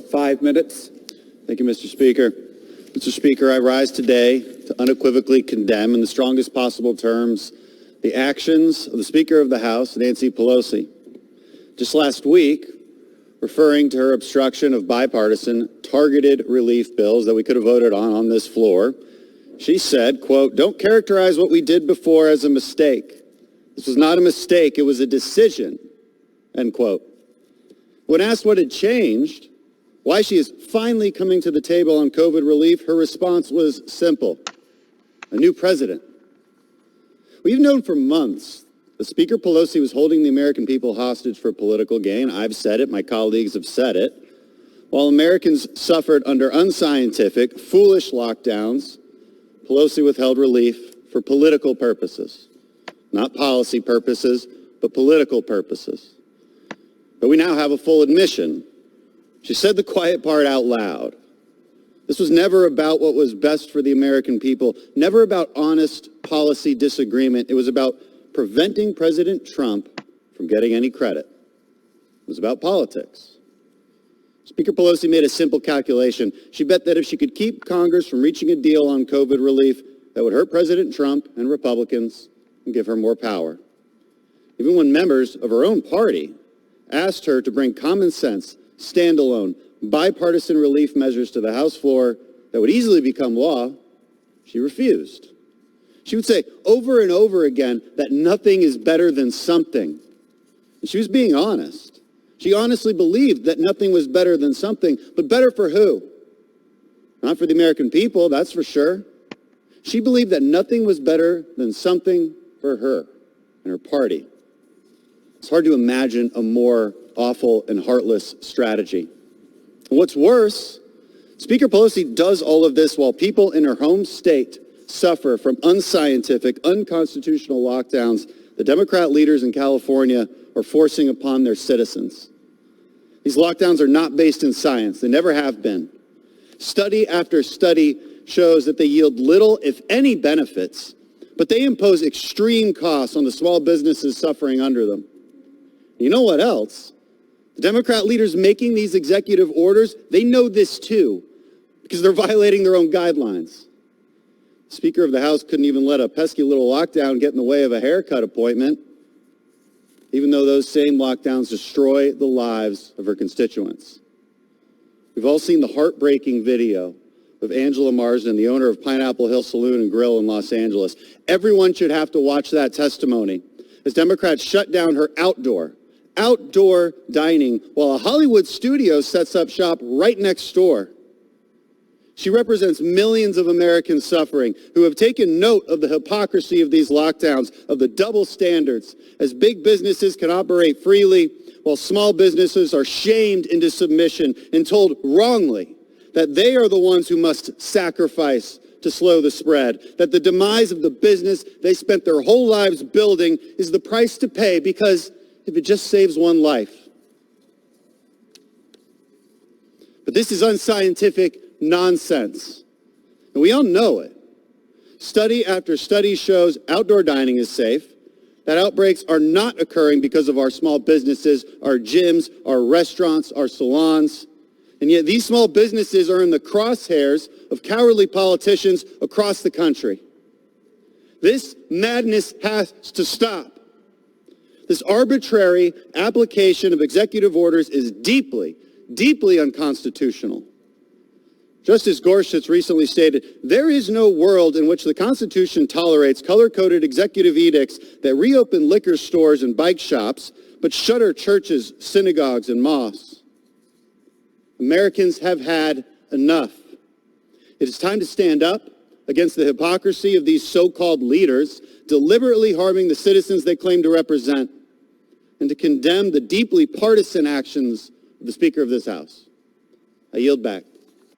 for 5 minutes. Thank you, Mr. Speaker. Mr. Speaker, I rise today to unequivocally condemn in the strongest possible terms the actions of the Speaker of the House, Nancy Pelosi. Just last week, referring to her obstruction of bipartisan targeted relief bills that we could have voted on this floor, she said, quote, "Don't characterize what we did before as a mistake. This was not a mistake, it was a decision," end quote. When asked what had changed, why she is finally coming to the table on COVID relief, her response was simple: a new president. We've known for months that Speaker Pelosi was holding the American people hostage for political gain. I've said it, my colleagues have said it. While Americans suffered under unscientific, foolish lockdowns, Pelosi withheld relief for political purposes. Not policy purposes, but political purposes. But we now have a full admission. She said the quiet part out loud. This was never about what was best for the American people, never about honest policy disagreement. It was about preventing President Trump from getting any credit. It was about politics. Speaker Pelosi made a simple calculation. She bet that if she could keep Congress from reaching a deal on COVID relief, that would hurt President Trump and Republicans and give her more power. Even when members of her own party asked her to bring common sense, standalone, bipartisan relief measures to the House floor that would easily become law, she refused. She would say over and over again that nothing is better than something. And she was being honest. She honestly believed that nothing was better than something, but better for who? Not for the American people, that's for sure. She believed that nothing was better than something for her and her party. It's hard to imagine a more awful and heartless strategy. And what's worse, Speaker Pelosi does all of this while people in her home state suffer from unscientific, unconstitutional lockdowns the Democrat leaders in California are forcing upon their citizens. These lockdowns are not based in science. They never have been. Study after study shows that they yield little, if any, benefits, but they impose extreme costs on the small businesses suffering under them. You know what else? The Democrat leaders making these executive orders, they know this too, because they're violating their own guidelines. The Speaker of the House couldn't even let a pesky little lockdown get in the way of a haircut appointment, even though those same lockdowns destroy the lives of her constituents. We've all seen the heartbreaking video of Angela Marsden, the owner of Pineapple Hill Saloon and Grill in Los Angeles. Everyone should have to watch that testimony as Democrats shut down her outdoor dining while a Hollywood studio sets up shop right next door. She represents millions of Americans suffering who have taken note of the hypocrisy of these lockdowns, of the double standards, as big businesses can operate freely while small businesses are shamed into submission and told wrongly that they are the ones who must sacrifice to slow the spread, that the demise of the business they spent their whole lives building is the price to pay because if it just saves one life. But this is unscientific nonsense. And we all know it. Study after study shows outdoor dining is safe, that outbreaks are not occurring because of our small businesses, our gyms, our restaurants, our salons. And yet these small businesses are in the crosshairs of cowardly politicians across the country. This madness has to stop. This arbitrary application of executive orders is deeply, deeply unconstitutional. Justice Gorsuch recently stated, "There is no world in which the Constitution tolerates color-coded executive edicts that reopen liquor stores and bike shops, but shutter churches, synagogues, and mosques." Americans have had enough. It is time to stand up against the hypocrisy of these so-called leaders deliberately harming the citizens they claim to represent, and to condemn the deeply partisan actions of the Speaker of this House. I yield back.